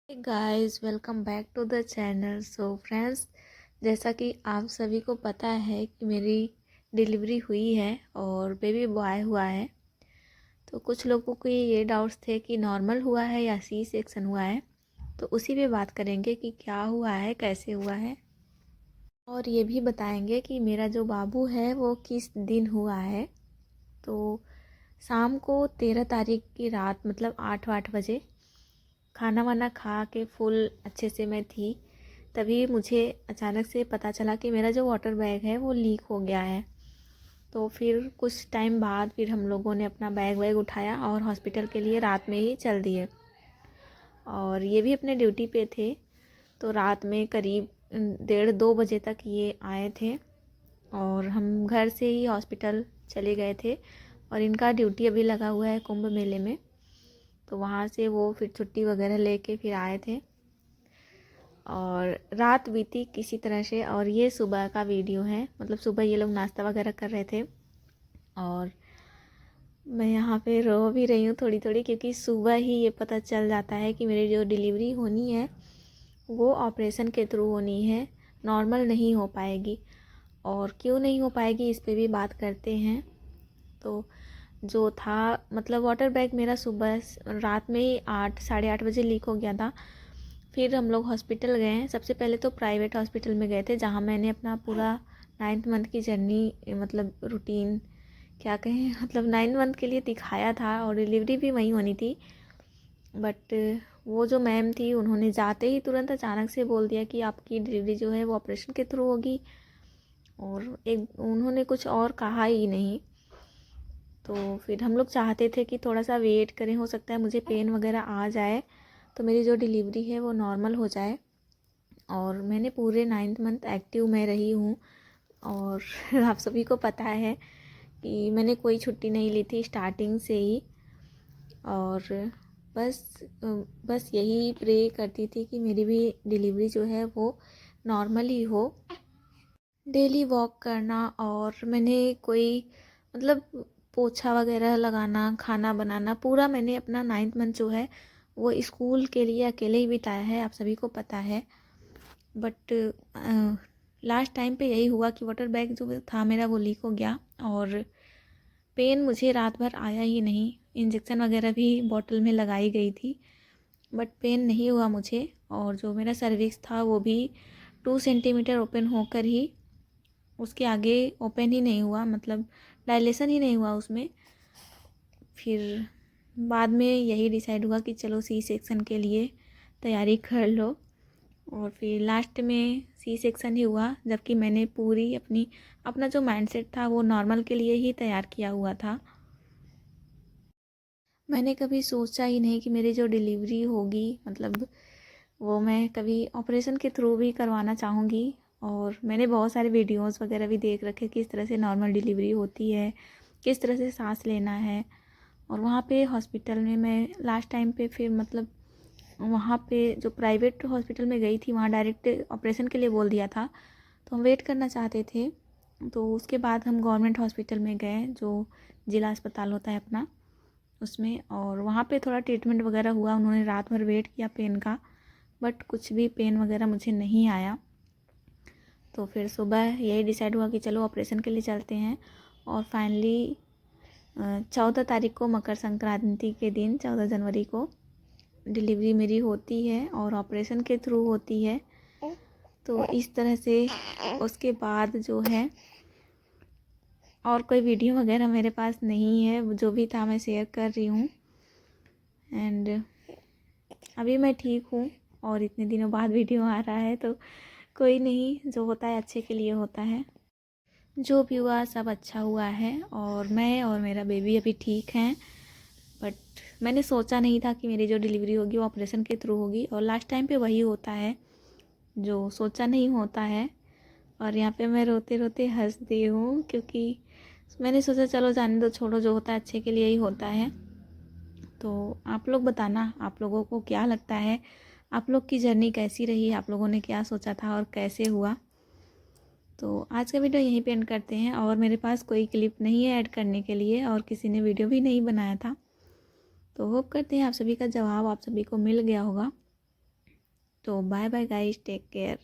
Guys, welcome back to the channel. So friends, जैसा कि आप सभी को पता है कि मेरी डिलीवरी हुई है और बेबी बॉय हुआ है। तो कुछ लोगों को ये डाउट्स थे कि नॉर्मल हुआ है या सी सेक्शन हुआ है। तो उसी पे बात करेंगे कि क्या हुआ है, कैसे हुआ है, और ये भी बताएंगे कि मेरा जो बाबू है वो किस दिन हुआ है। तो शाम को 13 तारीख की रात, मतलब 8 बजे खाना वाना खा के फुल अच्छे से मैं थी, तभी मुझे अचानक से पता चला कि मेरा जो वाटर बैग है वो लीक हो गया है। तो फिर कुछ टाइम बाद फिर हम लोगों ने अपना बैग वैग उठाया और हॉस्पिटल के लिए रात में ही चल दिए। और ये भी अपने ड्यूटी पे थे, तो रात में करीब 1:30-2 बजे तक ये आए थे और हम घर से ही हॉस्पिटल चले गए थे। और इनका ड्यूटी अभी लगा हुआ है कुंभ मेले में, तो वहाँ से वो फिर छुट्टी वगैरह लेके फिर आए थे और रात बीती किसी तरह से। और ये सुबह का वीडियो है, मतलब सुबह ये लोग नाश्ता वगैरह कर रहे थे और मैं यहाँ पे रो भी रही हूँ थोड़ी थोड़ी, क्योंकि सुबह ही ये पता चल जाता है कि मेरी जो डिलीवरी होनी है वो ऑपरेशन के थ्रू होनी है, नॉर्मल नहीं हो पाएगी। और क्यों नहीं हो पाएगी इस पे भी बात करते हैं। तो जो था, मतलब वाटर बैग मेरा सुबह रात में ही 8 साढ़े 8 बजे लीक हो गया था। फिर हम लोग हॉस्पिटल गए। सबसे पहले तो प्राइवेट हॉस्पिटल में गए थे, जहाँ मैंने अपना पूरा 9th मंथ की जर्नी, मतलब रूटीन क्या कहें, मतलब 9 मंथ के लिए दिखाया था और डिलीवरी भी वहीं होनी थी। बट वो जो मैम थी, उन्होंने जाते ही तुरंत अचानक से बोल दिया कि आपकी डिलीवरी जो है वो ऑपरेशन के थ्रू होगी, और एक उन्होंने कुछ और कहा ही नहीं। तो फिर हम लोग चाहते थे कि थोड़ा सा वेट करें, हो सकता है मुझे पेन वगैरह आ जाए तो मेरी जो डिलीवरी है वो नॉर्मल हो जाए। और मैंने पूरे 9th मंथ एक्टिव में रही हूँ। और आप सभी को पता है कि मैंने कोई छुट्टी नहीं ली थी स्टार्टिंग से ही। और बस यही प्रे करती थी कि मेरी भी डिलीवरी जो है वो नॉर्मल ही हो। डेली वॉक करना, और मैंने कोई, मतलब पोछा वगैरह लगाना, खाना बनाना, पूरा मैंने अपना 9th मंथ जो है वो स्कूल के लिए अकेले ही बिताया है, आप सभी को पता है। बट लास्ट टाइम पे यही हुआ कि वाटर बैग जो था मेरा वो लीक हो गया और पेन मुझे रात भर आया ही नहीं। इंजेक्शन वगैरह भी बॉटल में लगाई गई थी, बट पेन नहीं हुआ मुझे। और जो मेरा सर्विक्स था वो भी 2 सेंटीमीटर ओपन होकर ही, उसके आगे ओपन ही नहीं हुआ, मतलब डायलेशन ही नहीं हुआ उसमें। फिर बाद में यही डिसाइड हुआ कि चलो सी सेक्शन के लिए तैयारी कर लो। और फिर लास्ट में सी सेक्शन ही हुआ, जबकि मैंने पूरी अपना जो माइंडसेट था वो नॉर्मल के लिए ही तैयार किया हुआ था। मैंने कभी सोचा ही नहीं कि मेरी जो डिलीवरी होगी, मतलब वो मैं कभी ऑपरेशन के थ्रू भी करवाना चाहूँगी। और मैंने बहुत सारे वीडियोस वगैरह भी देख रखे किस तरह से नॉर्मल डिलीवरी होती है, किस तरह से सांस लेना है। और वहाँ पे हॉस्पिटल में मैं लास्ट टाइम पे, फिर मतलब वहाँ पे जो प्राइवेट हॉस्पिटल में गई थी, वहाँ डायरेक्ट ऑपरेशन के लिए बोल दिया था, तो हम वेट करना चाहते थे। तो उसके बाद हम गवर्नमेंट हॉस्पिटल में गए, जो ज़िला अस्पताल होता है अपना, उसमें। और वहाँ पे थोड़ा ट्रीटमेंट वगैरह हुआ, उन्होंने रात भर वेट किया पेन का, बट कुछ भी पेन वगैरह मुझे नहीं आया। तो फिर सुबह यही डिसाइड हुआ कि चलो ऑपरेशन के लिए चलते हैं। और फाइनली 14 तारीख को, मकर संक्रांति के दिन, 14 जनवरी को डिलीवरी मेरी होती है और ऑपरेशन के थ्रू होती है। तो इस तरह से उसके बाद जो है और कोई वीडियो वगैरह मेरे पास नहीं है, जो भी था मैं शेयर कर रही हूँ। एंड अभी मैं ठीक हूँ और इतने दिनों बाद वीडियो आ रहा है, तो कोई नहीं, जो होता है अच्छे के लिए होता है। जो भी हुआ सब अच्छा हुआ है और मैं और मेरा बेबी अभी ठीक हैं। बट मैंने सोचा नहीं था कि मेरी जो डिलीवरी होगी वो ऑपरेशन के थ्रू होगी, और लास्ट टाइम पे वही होता है जो सोचा नहीं होता है। और यहाँ पे मैं रोते रोते हंस दी हूँ, क्योंकि मैंने सोचा चलो जाने दो, छोड़ो, जो होता है अच्छे के लिए ही होता है। तो आप लोग बताना, आप लोगों को क्या लगता है, आप लोग की जर्नी कैसी रही, आप लोगों ने क्या सोचा था और कैसे हुआ। तो आज का वीडियो यहीं पे एंड करते हैं। और मेरे पास कोई क्लिप नहीं है ऐड करने के लिए, और किसी ने वीडियो भी नहीं बनाया था। तो होप करते हैं आप सभी का जवाब आप सभी को मिल गया होगा। तो bye bye guys, take care.